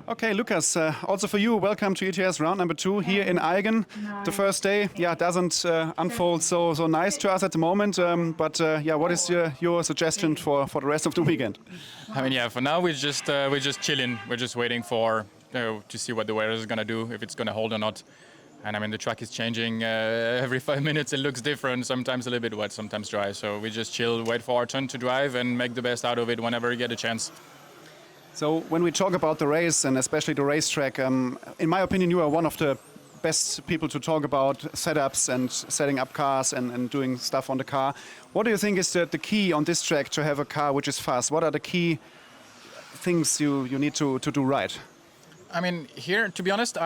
Okay, Lucas, also for you, welcome to ETS round number 2 here in Aigen. The first day, doesn't unfold so nice to us at the moment, but what is your suggestion for the rest of the weekend? I mean, for now we're just chilling. We're just waiting for to see what the weather is gonna do, if it's gonna hold or not. And I mean, the track is changing every 5 minutes. It looks different. Sometimes a little bit wet, sometimes dry. So we just chill, wait for our turn to drive, and make the best out of it whenever we get a chance. So when we talk about the race and especially the racetrack, in my opinion, you are one of the best people to talk about setups and setting up cars and doing stuff on the car. What do you think is the key on this track to have a car which is fast? What are the key things you need to do right? I mean, here, to be honest,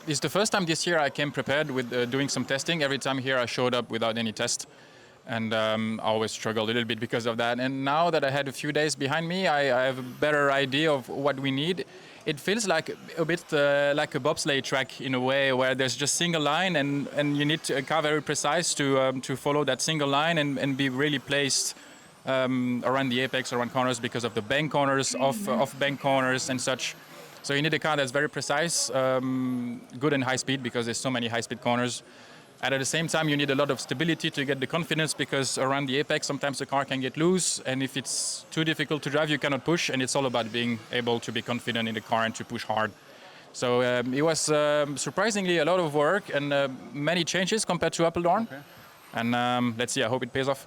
it's the first time this year I came prepared with doing some testing. Every time here I showed up without any test. And I always struggled a little bit because of that. And now that I had a few days behind me, I have a better idea of what we need. It feels like a bit like a bobsleigh track in a way, where there's just single line, and you need a car very precise to follow that single line and be really placed around the apex, around corners, because of the bank corners, off bank corners and such. So you need a car that's very precise, good in high speed, because there's so many high speed corners. And at the same time, you need a lot of stability to get the confidence, because around the apex, sometimes the car can get loose. And if it's too difficult to drive, you cannot push. And it's all about being able to be confident in the car and to push hard. So it was surprisingly a lot of work and many changes compared to Apeldoorn. Okay. And let's see, I hope it pays off.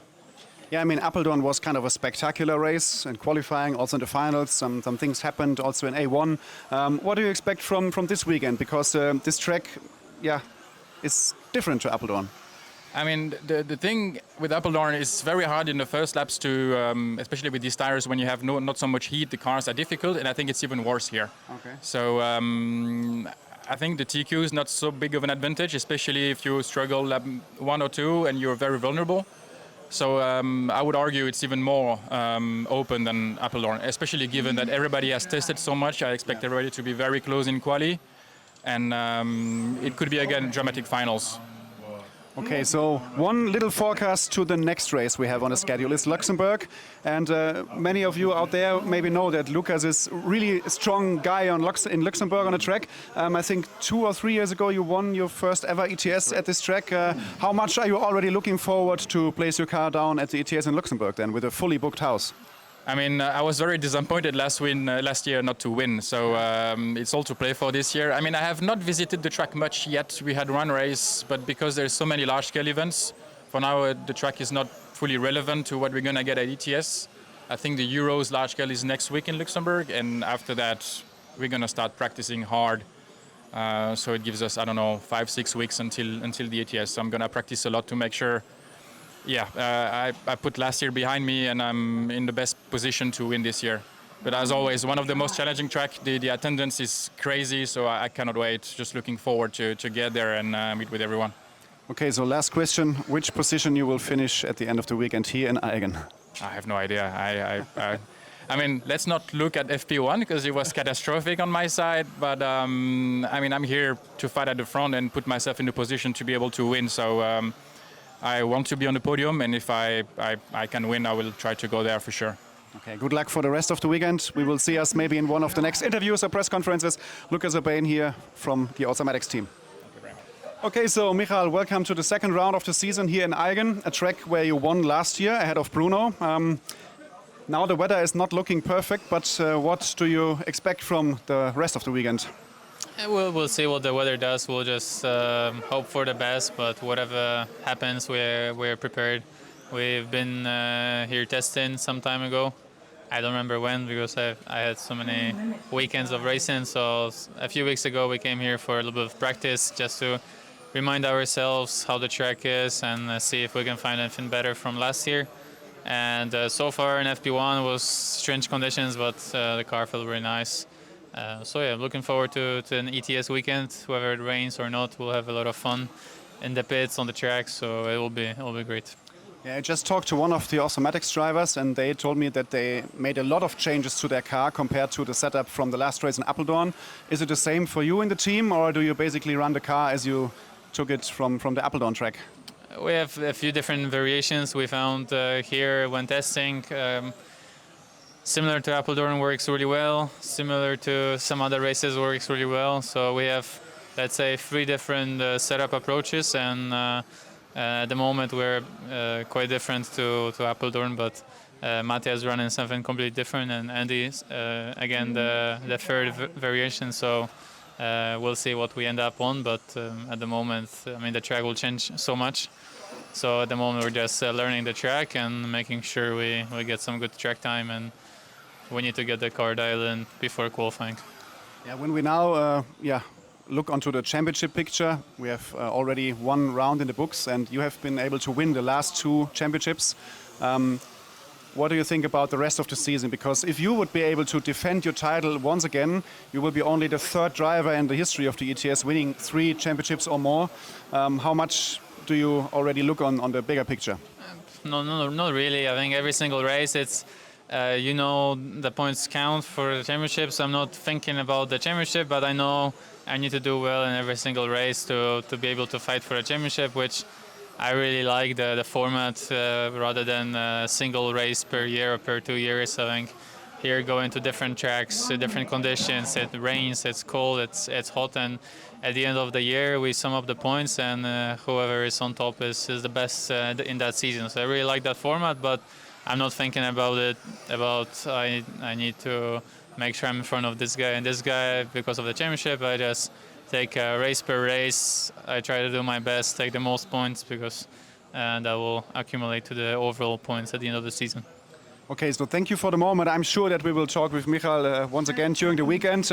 Yeah, I mean, Apeldoorn was kind of a spectacular race in qualifying, also in the finals. Some things happened also in A1. What do you expect from this weekend? Because this track, is different to Apeldoorn. I mean, the thing with Apeldoorn is very hard in the first laps to, especially with these tires, when you have not so much heat, the cars are difficult, and I think it's even worse here. Okay. So I think the TQ is not so big of an advantage, especially if you struggle lap 1 or 2 and you're very vulnerable. So I would argue it's even more open than Apeldoorn, especially given that everybody has tested so much. I expect everybody to be very close in quali. And it could be, again, dramatic finals. Okay, so one little forecast to the next race we have on the schedule is Luxembourg. And many of you out there maybe know that Lucas is really a strong guy in Luxembourg on the track. I think 2 or 3 years ago you won your first ever ETS at this track. How much are you already looking forward to place your car down at the ETS in Luxembourg then, with a fully booked house? I mean, I was very disappointed last year not to win, so it's all to play for this year. I mean, I have not visited the track much yet. We had one race, but because there's so many large-scale events, for now the track is not fully relevant to what we're going to get at ETS. I think the Euros large-scale is next week in Luxembourg, and after that we're going to start practicing hard. So it gives us, 5-6 weeks until the ETS. So I'm going to practice a lot to make sure. I put last year behind me, and I'm in the best position to win this year. But as always, one of the most challenging tracks. The attendance is crazy, so I cannot wait. Just looking forward to get there and meet with everyone. Okay, so last question. Which position you will finish at the end of the weekend here in Aigen? I have no idea. I mean, let's not look at FP1 because it was catastrophic on my side. But I mean, I'm here to fight at the front and put myself in the position to be able to win. So I want to be on the podium, and if I can win, I will try to go there for sure. Okay, good luck for the rest of the weekend. We will see us maybe in one of the next interviews or press conferences. Lucas Urbain here from the Automatics team. Thank you very much. Okay, so Mkhal, welcome to the second round of the season here in Aigen, a track where you won last year ahead of Bruno. Now the weather is not looking perfect, but what do you expect from the rest of the weekend? We'll see what the weather does. We'll just hope for the best, but whatever happens, we're prepared. We've been here testing some time ago. I don't remember when, because I had so many weekends of racing. So a few weeks ago we came here for a little bit of practice, just to remind ourselves how the track is and see if we can find anything better from last year. And so far in FP1 was strange conditions, but the car felt very nice. Looking forward to an ETS weekend. Whether it rains or not, we'll have a lot of fun in the pits, on the track, so it will be great. Yeah, I just talked to one of the Automatics drivers, and they told me that they made a lot of changes to their car compared to the setup from the last race in Apeldoorn. Is it the same for you in the team, or do you basically run the car as you took it from the Apeldoorn track? We have a few different variations we found here when testing. similar to Apeldoorn works really well. Similar to some other races works really well. So we have, let's say, 3 different setup approaches, and at the moment we're quite different to Apeldoorn, but Mate is running something completely different, and Andy again the third variation. So we'll see what we end up on, but at the moment, I mean, the track will change so much. So at the moment we're just learning the track and making sure we get some good track time, and we need to get the car dialed in before qualifying. Yeah, when we now look onto the championship picture, we have already 1 round in the books, and you have been able to win the last 2 championships. What do you think about the rest of the season? Because if you would be able to defend your title once again, you will be only the 3rd driver in the history of the ETS winning 3 championships or more. How much do you already look on the bigger picture? No, not really. I think every single race, it's the points count for the championships. I'm not thinking about the championship, but I know I need to do well in every single race to be able to fight for a championship, which I really like the format rather than a single race per year or per 2 years. I think here going to different tracks, different conditions. It rains, it's cold, it's hot, and at the end of the year we sum up the points, and whoever is on top is the best in that season. So I really like that format, but I'm not thinking about it. I need to make sure I'm in front of this guy and this guy because of the championship. I just take race per race. I try to do my best, take the most points, because that will accumulate to the overall points at the end of the season. Okay, so thank you for the moment. I'm sure that we will talk with Mkhal once again during the weekend,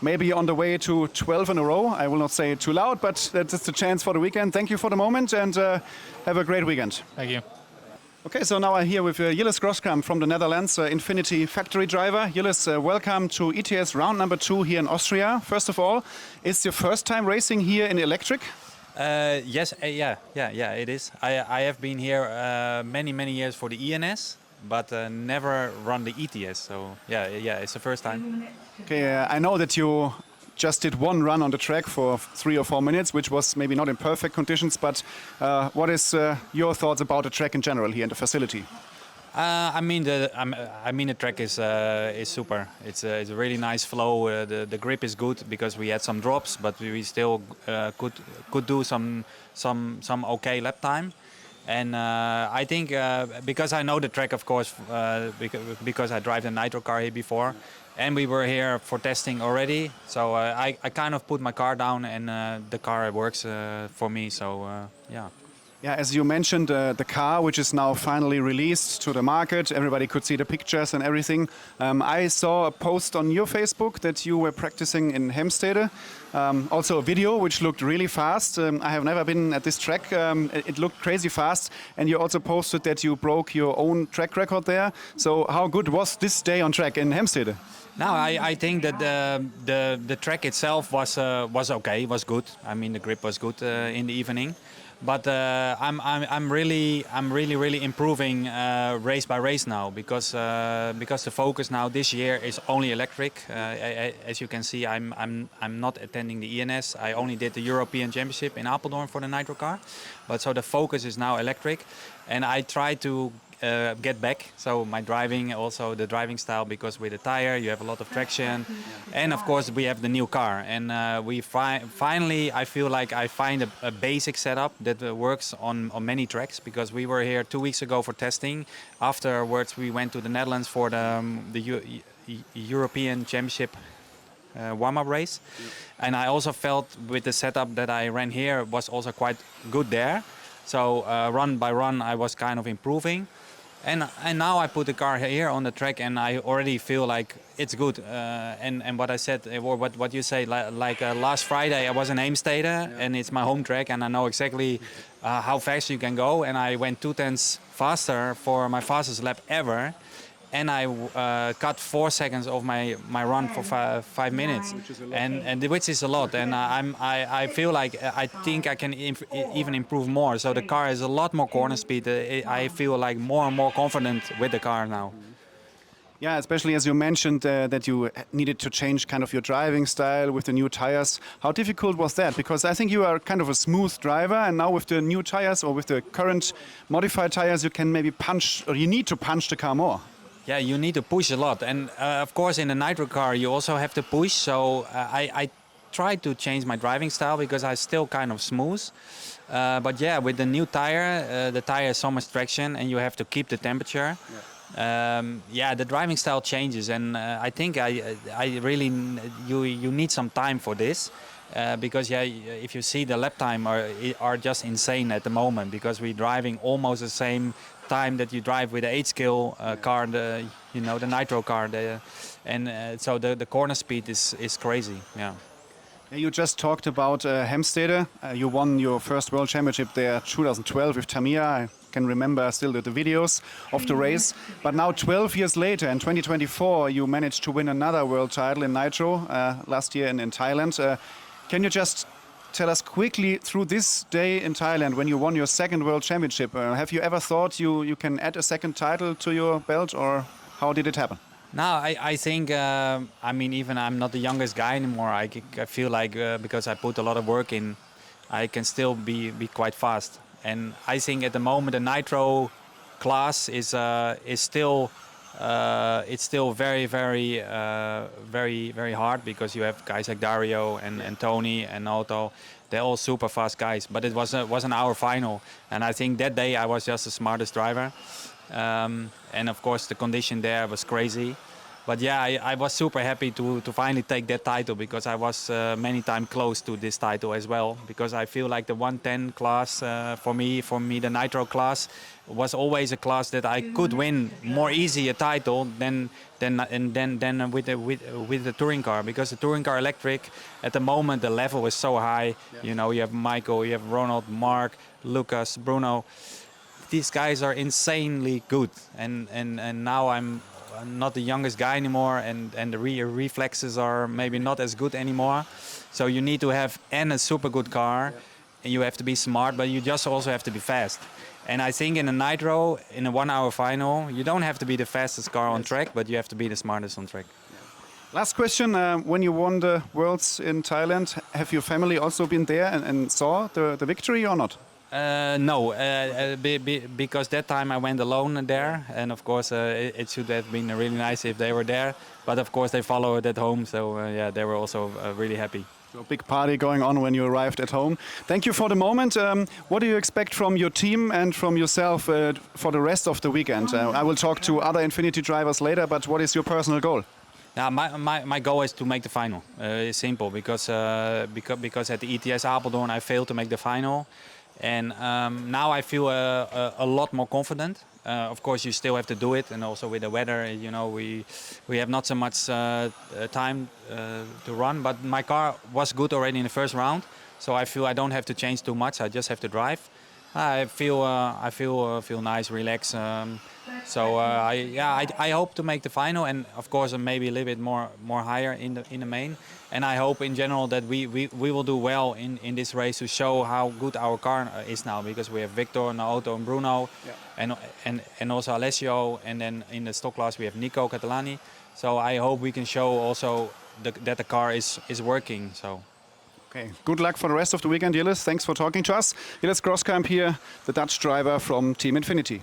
maybe on the way to 12 in a row. I will not say it too loud, but that's a chance for the weekend. Thank you for the moment, and have a great weekend. Thank you. Okay, so now I'm here with Yelis Groskamp from the Netherlands, Infinity factory driver. Yelis, welcome to ETS round number 2 here in Austria. First of all, is your first time racing here in electric? Yes, it is. I have been here many years for the ENS, but never run the ETS. So yeah, it's the first time. Okay, I know that you just did 1 run on the track for 3 or 4 minutes, which was maybe not in perfect conditions, but what is your thoughts about the track in general here in the facility? I mean the track is super. It's a really nice flow. The grip is good because we had some drops, but we still could do some okay lap time. And I think because I know the track, of course, because I drive the nitro car here before, and we were here for testing already. So I kind of put my car down, and the car works for me. So yeah. Yeah, as you mentioned, the car, which is now finally released to the market, everybody could see the pictures and everything. I saw a post on your Facebook that you were practicing in Hemstede. Also a video which looked really fast. I have never been at this track. It looked crazy fast. And you also posted that you broke your own track record there. So how good was this day on track in Hemstede? No, I think that the track itself was okay, was good. I mean, the grip was good in the evening. But I'm really improving race by race now because the focus now this year is only electric. As you can see, I'm not attending the ENS. I only did the European Championship in Apeldoorn for the nitro car. But so the focus is now electric, and I try to get back. So my driving, also the driving style, because with the tire you have a lot of traction, and of course we have the new car, and we finally I feel like I find a basic setup that works on many tracks, because we were here 2 weeks ago for testing. Afterwards we went to the Netherlands for the European Championship warm-up race, and I also felt with the setup that I ran here was also quite good there. So run by run I was kind of improving. And now I put the car here on the track, and I already feel like it's good. And what I said, or what you say, like last Friday I was in Heemstede, and it's my home track, and I know exactly how fast you can go. And I went 2/10 faster for my fastest lap ever, and I cut 4 seconds of my run for 5 minutes, which is a lot. And I feel like I think I can even improve more. So the car has a lot more corner speed. I feel like more and more confident with the car now. Yeah, especially as you mentioned that you needed to change kind of your driving style with the new tires. How difficult was that? Because I think you are kind of a smooth driver, and now with the new tires or with the current modified tires, you can maybe punch, or you need to punch the car more. Yeah, you need to push a lot, and of course in the nitro car you also have to push. So I tried to change my driving style because I still kind of smooth. But yeah, with the new tire, the tire has so much traction, and you have to keep the temperature. Yeah, the driving style changes, and I think I really you need some time for this. Because yeah, if you see the lap time are just insane at the moment, because we're driving almost the same time that you drive with the 8-skill car, the nitro car, so the corner speed is crazy. Yeah. You just talked about Hemstede. You won your first World Championship there 2012 with Tamiya. I can remember still the videos of the race. But now 12 years later, in 2024, you managed to win another world title in Nitro last year in Thailand. Can you just tell us quickly through this day in Thailand when you won your second World Championship? Have you ever thought you can add a second title to your belt, or how did it happen? No, I think, I mean, even I'm not the youngest guy anymore. I feel like because I put a lot of work in, I can still be quite fast. And I think at the moment the nitro class is still it's still very hard, because you have guys like Dario and Tony and Otto. They're all super fast guys. But it was an hour final, and I think that day I was just the smartest driver. And of course the condition there was crazy. But yeah, I was super happy to finally take that title, because I was many times close to this title as well. Because I feel like the 110 class for me the nitro class was always a class that I could win more easy a title than with the touring car, because the touring car electric at the moment the level is so high. Yeah. You know, you have Michael, you have Ronald, Mark, Lucas, Bruno. These guys are insanely good, and now I'm not the youngest guy anymore, and the reflexes are maybe not as good anymore. So you need to have a super good car, and you have to be smart, but you just also have to be fast. And I think in a nitro, in a 1 hour final, you don't have to be the fastest car on track, but you have to be the smartest on track. Last question, when you won the Worlds in Thailand, have your family also been there and saw the victory or not? No, because that time I went alone there, and of course it should have been really nice if they were there. But of course they followed at home, so yeah, they were also really happy. So a big party going on when you arrived at home. Thank you for the moment. What do you expect from your team and from yourself for the rest of the weekend? I will talk to other Infinity drivers later, but what is your personal goal? Now, my goal is to make the final. It's simple, because at the ETS Apeldoorn I failed to make the final. And now I feel a lot more confident. Of course, you still have to do it, and also with the weather, you know, we have not so much time to run. But my car was good already in the first round, so I feel I don't have to change too much. I just have to drive. I feel nice, relaxed. I hope to make the final, and of course maybe a little bit more higher in the main. And I hope in general that we will do well in this race to show how good our car is now, because we have Victor, Naoto, and Bruno, and also Alessio, and then in the stock class we have Nico Catalani. So I hope we can show also that the car is working. So. Okay, good luck for the rest of the weekend, Yelis. Thanks for talking to us. Yelis Groskamp here, the Dutch driver from Team Infinity.